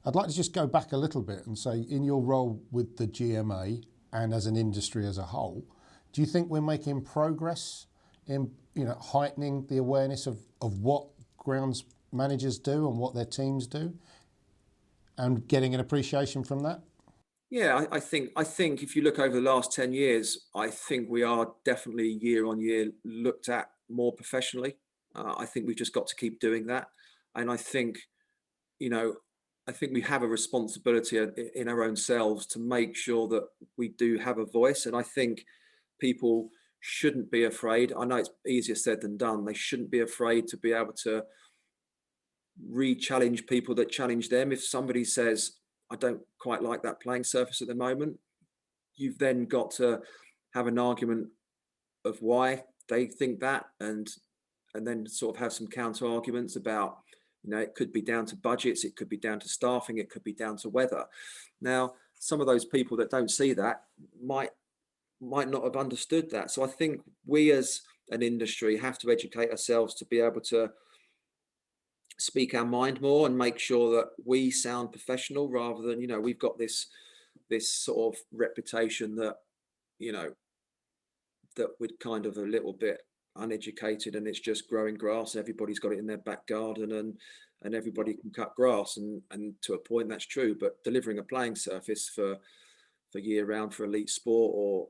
I'd like to just go back a little bit and say, in your role with the GMA and as an industry as a whole, do you think we're making progress in heightening the awareness of what grounds managers do and what their teams do, and getting an appreciation from that? Yeah, I think if you look over the last 10 years, I think we are definitely year on year looked at more professionally. I think we've just got to keep doing that. And you know, I think we have a responsibility in our own selves to make sure that we do have a voice. And I think people shouldn't be afraid. I know it's easier said than done. They shouldn't be afraid to be able to re-challenge people that challenge them. If somebody says, I don't quite like that playing surface at the moment, you've then got to have an argument of why they think that, and then sort of have some counter arguments about, it could be down to budgets, it could be down to staffing, it could be down to weather. Now, some of those people that don't see that might not have understood that. So I think we as an industry have to educate ourselves to be able to speak our mind more and make sure that we sound professional rather than, we've got this sort of reputation that, you know that we're kind of a little bit uneducated and it's just growing grass. Everybody's got it in their back garden, and everybody can cut grass, and to a point that's true, but delivering a playing surface for year round for elite sport, or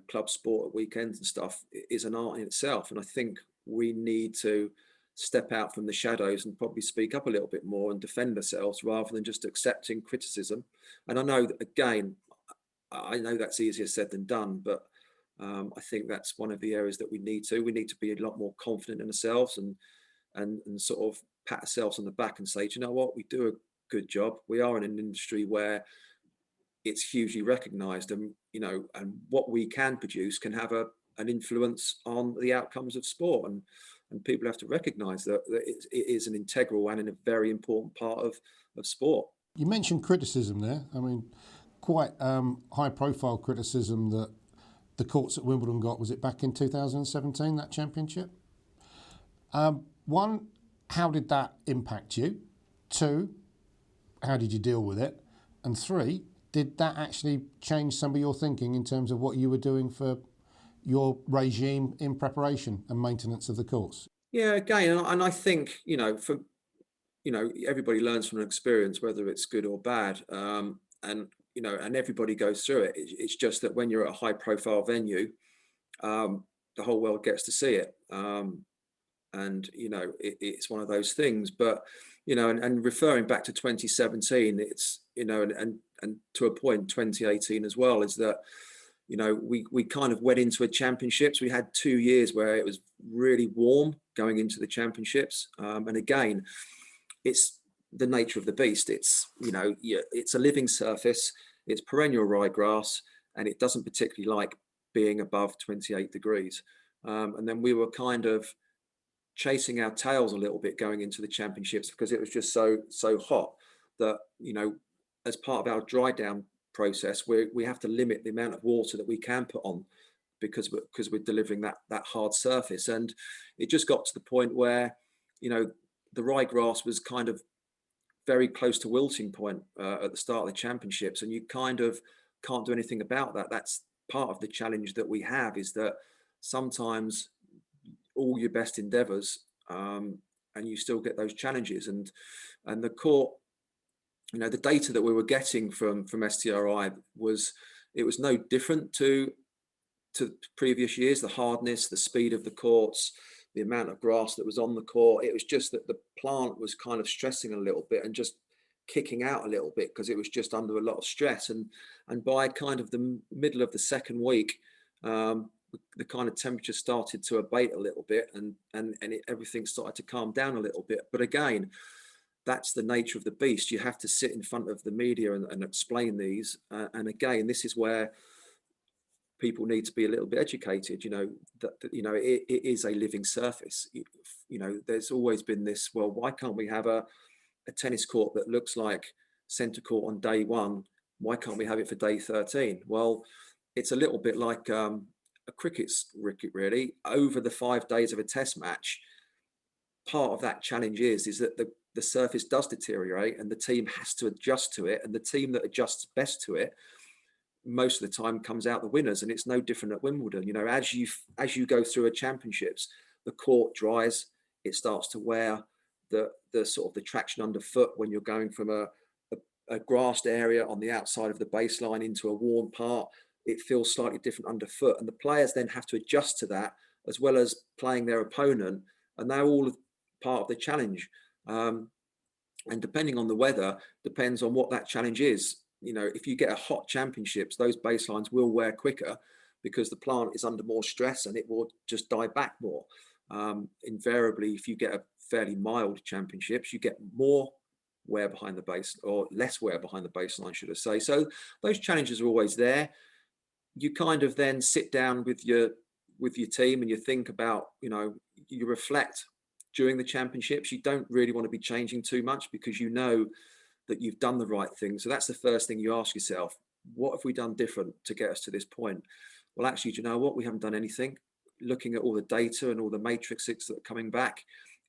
club sport at weekends and stuff, is an art in itself. And I think we need to step out from the shadows and probably speak up a little bit more and defend ourselves rather than just accepting criticism. And I know that, again, I know that's easier said than done, but I think that's one of the areas that we need to be a lot more confident in ourselves, and sort of pat ourselves on the back and say, do you know what, we do a good job. We are in an industry where it's hugely recognized, and what we can produce can have an influence on the outcomes of sport, and people have to recognize that it is an integral and a very important part of sport. You mentioned criticism there. I mean, quite high profile criticism that the courts at Wimbledon got. Was it back in 2017, that championship? One, how did that impact you? Two, how did you deal with it? And three, did that actually change some of your thinking in terms of what you were doing for your regime in preparation and maintenance of the course? Yeah, again, and I think, everybody learns from an experience, whether it's good or bad, and everybody goes through it. It's just that when you're at a high profile venue, the whole world gets to see it. And it's one of those things. But and referring back to 2017, it's and to a point 2018 as well, is that we kind of went into a championships. We had 2 years where it was really warm going into the championships, and again, it's the nature of the beast. It's it's a living surface, it's perennial ryegrass, and it doesn't particularly like being above 28 degrees. And then we were kind of chasing our tails a little bit going into the championships because it was just so hot that as part of our dry down process, we have to limit the amount of water that we can put on because we're delivering that hard surface. And it just got to the point where the ryegrass was kind of very close to wilting point at the start of the championships, and you kind of can't do anything about that. That's part of the challenge that we have, is that sometimes all your best endeavors, and you still get those challenges. And the court, the data that we were getting from STRI was no different to previous years. The hardness, the speed of the courts, the amount of grass that was on the court. It was just that the plant was kind of stressing a little bit and just kicking out a little bit because it was just under a lot of stress. And by kind of the middle of the second week, the kind of temperature started to abate a little bit, and everything started to calm down a little bit. But again, that's the nature of the beast. You have to sit in front of the media and explain these. And again, this is where people need to be a little bit educated. It is a living surface. There's always been this, well, why can't we have a tennis court that looks like centre court on day one? Why can't we have it for day 13? Well, it's a little bit like a cricket's wicket, really. Over the 5 days of a test match, part of that challenge is that the surface does deteriorate and the team has to adjust to it, and the team that adjusts best to it most of the time comes out the winners. And it's no different at Wimbledon. You know, as you go through a championships, the court dries, it starts to wear, the sort of the traction underfoot when you're going from a grassed area on the outside of the baseline into a worn part, it feels slightly different underfoot, and the players then have to adjust to that as well as playing their opponent, and they're all part of the challenge. And depending on the weather, depends on what that challenge is. You know, if you get a hot championships, those baselines will wear quicker because the plant is under more stress and it will just die back more. Invariably, if you get a fairly mild championships, you get more wear behind the base, or less wear behind the baseline, should I say. So those challenges are always there. You kind of then sit down with your team and you think about, you know, you reflect during the championships. You don't really want to be changing too much because you know that you've done the right thing. So that's the first thing you ask yourself: what have we done different to get us to this point? Well, actually, do you know what? We haven't done anything. Looking at all the data and all the matrices that are coming back,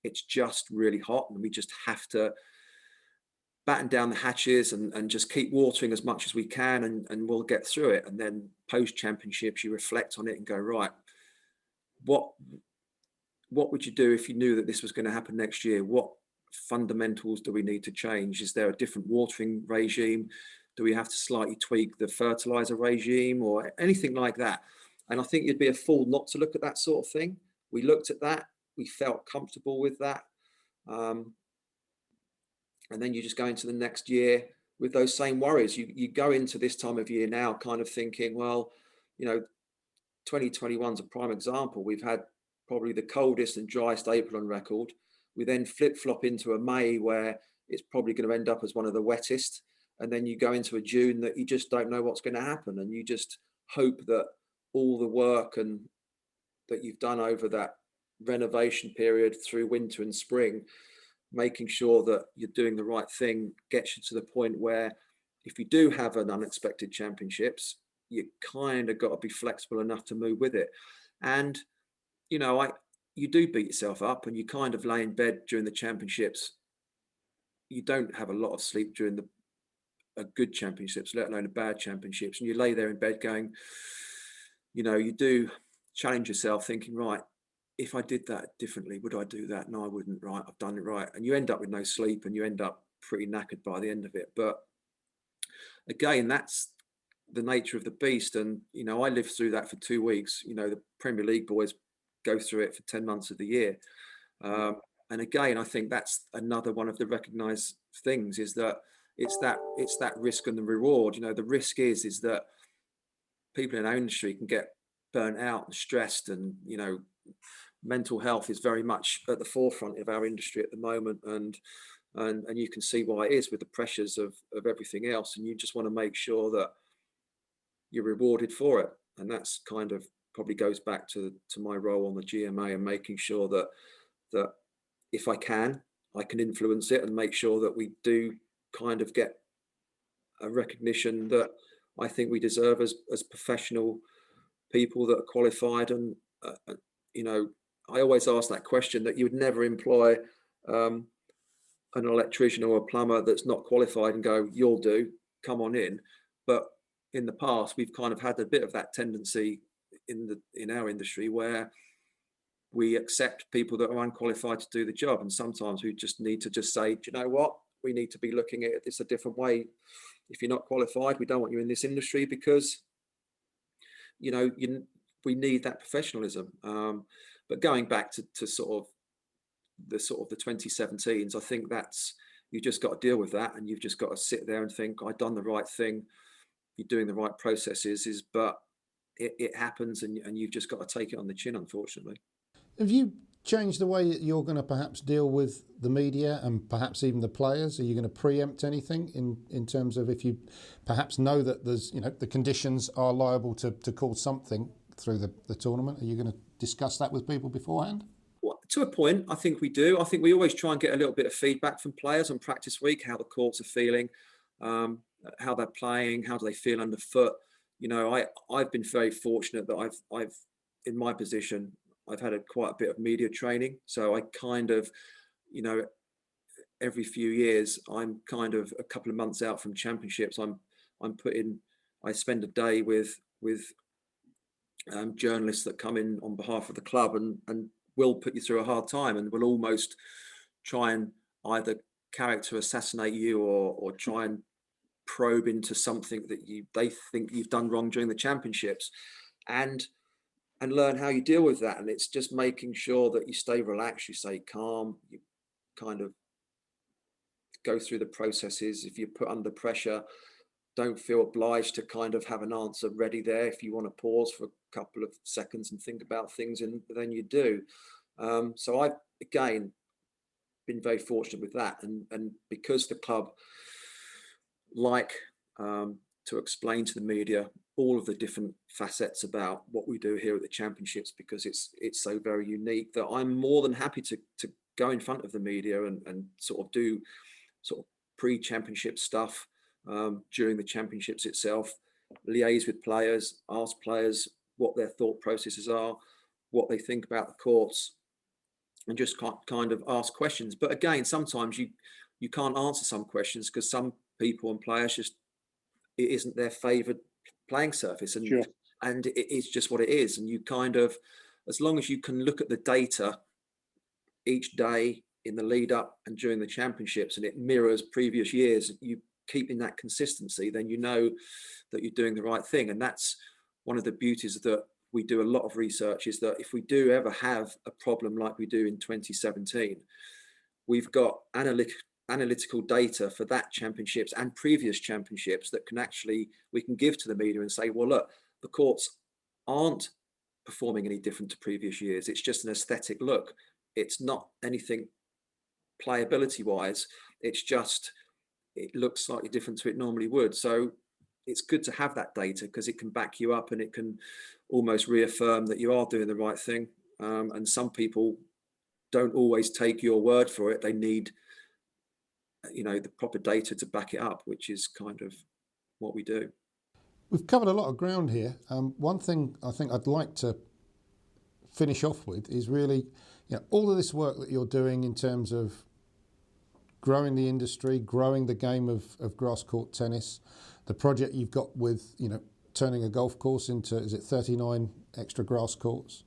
it's just really hot, and we just have to batten down the hatches and just keep watering as much as we can, and we'll get through it. And then post championships, you reflect on it and go, right, what would you do if you knew that this was going to happen next year? What fundamentals do we need to change? Is there a different watering regime? Do we have to slightly tweak the fertilizer regime or anything like that? And I think you'd be a fool not to look at that sort of thing. We looked at that. We felt comfortable with that. And then you just go into the next year with those same worries. You go into this time of year now kind of thinking, well, you know, 2021 is a prime example. We've had probably the coldest and driest April on record. We then flip-flop into a May where it's probably going to end up as one of the wettest. And then you go into a June that you just don't know what's going to happen. And you just hope that all the work and that you've done over that renovation period through winter and spring, making sure that you're doing the right thing, gets you to the point where if you do have an unexpected championships, you kind of got to be flexible enough to move with it. And, you know, you do beat yourself up and you kind of lay in bed during the championships. You don't have a lot of sleep during a good championships, let alone a bad championships. And you lay there in bed going, you know, you do challenge yourself thinking, right, if I did that differently, would I do that? No, I wouldn't. Right, I've done it right. And you end up with no sleep and you end up pretty knackered by the end of it. But again, that's the nature of the beast. And, you know, I lived through that for 2 weeks. You know, the Premier League boys go through it for 10 months of the year. And again, I think that's another one of the recognized things, is that it's that risk and the reward. You know, the risk is that people in our industry can get burnt out and stressed, and, you know, mental health is very much at the forefront of our industry at the moment, and you can see why it is with the pressures of everything else, and you just want to make sure that you're rewarded for it. And that's kind of probably goes back to my role on the GMA and making sure that if I can influence it and make sure that we do kind of get a recognition that I think we deserve as professional people that are qualified. And you know, I always ask that question, that you would never employ an electrician or a plumber that's not qualified and go, you'll do, come on in. But in the past, we've kind of had a bit of that tendency in our industry where we accept people that are unqualified to do the job. And sometimes we just need to just say, do you know what? We need to be looking at this a different way. If you're not qualified, we don't want you in this industry, because, you know, we need that professionalism. But going back to sort of the 2017s, I think that's, you just got to deal with that, and you've just got to sit there and think, I've done the right thing. You're doing the right processes, but it happens, and you've just got to take it on the chin, unfortunately. Have you changed the way that you're going to perhaps deal with the media and perhaps even the players? Are you going to preempt anything in terms of, if you perhaps know that there's, you know, the conditions are liable to cause something through the tournament? Are you going to discuss that with people beforehand? Well, to a point, I think we do. I think we always try and get a little bit of feedback from players on practice week, how the courts are feeling, how they're playing, how do they feel underfoot. You know, I've been very fortunate that I've in my position, I've had quite a bit of media training. So I kind of, you know, every few years, I'm kind of a couple of months out from championships. I spend a day with journalists that come in on behalf of the club and will put you through a hard time and will almost try and either character assassinate you or try and probe into something that they think you've done wrong during the championships, and learn how you deal with that. And it's just making sure that you stay relaxed, you stay calm, you kind of go through the processes. If you're put under pressure, don't feel obliged to kind of have an answer ready there. If you want to pause for a couple of seconds and think about things, and then you do. So I've, again, been very fortunate with that. And because the club like to explain to the media all of the different facets about what we do here at the championships, because it's so very unique, that I'm more than happy to go in front of the media and sort of do sort of pre-championship stuff during the championships itself, liaise with players, ask players what their thought processes are, what they think about the courts, and just kind of ask questions. But again, sometimes you can't answer some questions because some people and players just, it isn't their favorite playing surface, and Sure. and it's just what it is. And you kind of, as long as you can look at the data each day in the lead up and during the championships, and it mirrors previous years, you keeping that consistency, then you know that you're doing the right thing. And that's one of the beauties that we do a lot of research, is that if we do ever have a problem like we do in 2017, we've got analytical data for that championships and previous championships that can actually, we can give to the media and say, well, look, the courts aren't performing any different to previous years. It's just an aesthetic look. It's not anything playability wise. It's just, it looks slightly different to it normally would. So it's good to have that data because it can back you up and it can almost reaffirm that you are doing the right thing. And some people don't always take your word for it. They need, the proper data to back it up, which is kind of what we do. We've covered a lot of ground here. One thing I think I'd like to finish off with is really, all of this work that you're doing in terms of growing the industry, growing the game of grass court tennis, the project you've got with, turning a golf course into, is it 39 extra grass courts?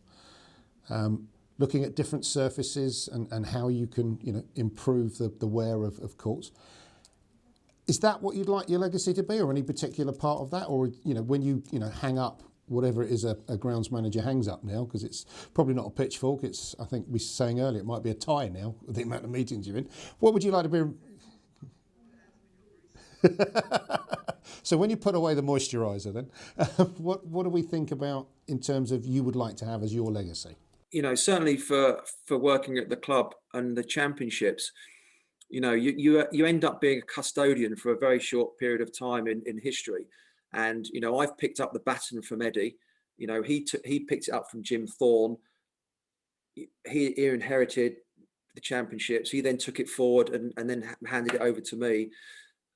Looking at different surfaces and how you can, improve the wear of courts. Is that what you'd like your legacy to be, or any particular part of that? Or, when you, hang up whatever it is a grounds manager hangs up now, because it's probably not a pitchfork, it's, I think we were saying earlier, it might be a tie now with the amount of meetings you're in. What would you like to be? So when you put away the moisturiser then, what do we think about in terms of you would like to have as your legacy? Certainly for working at the club and the championships, you end up being a custodian for a very short period of time in history. And, I've picked up the baton from Eddie. He picked it up from Jim Thorne. He inherited the championships. He then took it forward and then handed it over to me.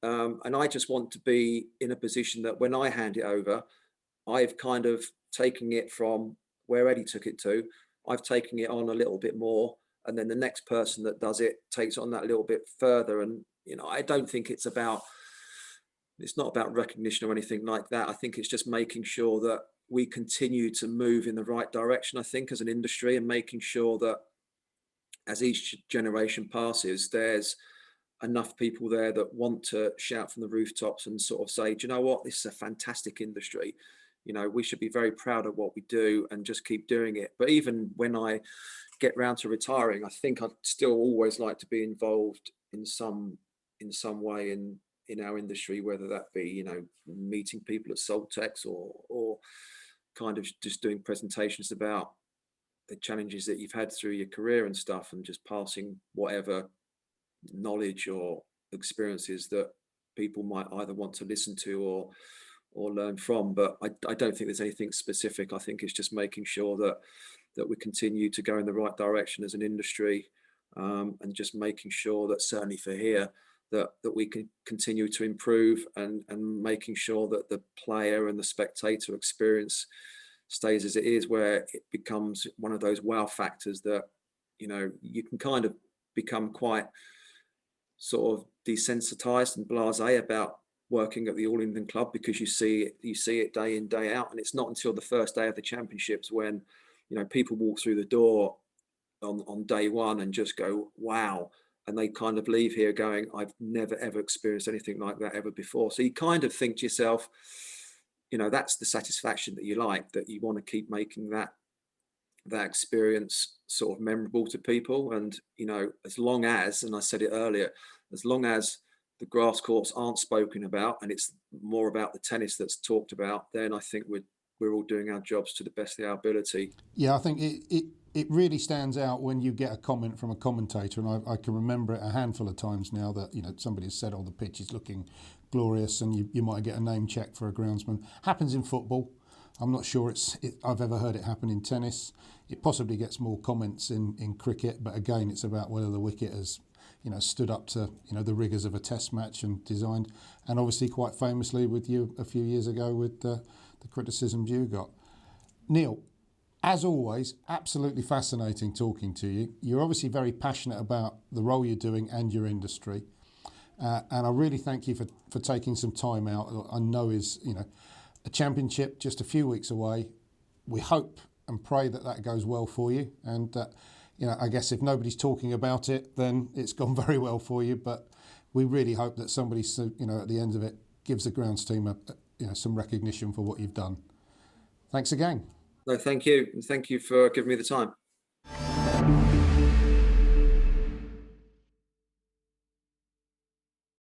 And I just want to be in a position that when I hand it over, I've kind of taken it from where Eddie took it to. I've taken it on a little bit more, and then the next person that does it takes it on that little bit further. And, I don't think it's not about recognition or anything like that. I think it's just making sure that we continue to move in the right direction, I think, as an industry, and making sure that as each generation passes, there's enough people there that want to shout from the rooftops and sort of say, do you know what, this is a fantastic industry. We should be very proud of what we do and just keep doing it. But even when I get round to retiring, I think I'd still always like to be involved in some way in our industry, whether that be, meeting people at Soltex or kind of just doing presentations about the challenges that you've had through your career and stuff, and just passing whatever knowledge or experiences that people might either want to listen to or learn from. But I don't think there's anything specific. I think it's just making sure that we continue to go in the right direction as an industry, and just making sure that certainly for here that we can continue to improve, and making sure that the player and the spectator experience stays as it is, where it becomes one of those wow factors that you can kind of become quite sort of desensitized and blasé about working at the All England club, because you see it day in, day out. And it's not until the first day of the championships when, people walk through the door on day one and just go, wow. And they kind of leave here going, I've never, ever experienced anything like that ever before. So you kind of think to yourself, that's the satisfaction that you like, that you want to keep making that experience sort of memorable to people. And, as long as, and I said it earlier, as long as the grass courts aren't spoken about and it's more about the tennis that's talked about, then I think we're all doing our jobs to the best of our ability. Yeah, I think it really stands out when you get a comment from a commentator, and I can remember it a handful of times now that somebody has said, "Oh, the pitch is looking glorious," and you might get a name check for a groundsman. Happens in football. I'm not sure I've ever heard it happen in tennis. It possibly gets more comments in cricket, but again, it's about whether the wicket has stood up to the rigours of a test match and designed, and obviously quite famously with you a few years ago with the criticisms you got. Neil, as always, absolutely fascinating talking to you. You're obviously very passionate about the role you're doing and your industry, and I really thank you for taking some time out. I know is a championship just a few weeks away. We hope and pray that goes well for you, and I guess if nobody's talking about it, then it's gone very well for you. But we really hope that somebody, at the end of it, gives the grounds team some recognition for what you've done. Thanks again. No, thank you. And thank you for giving me the time.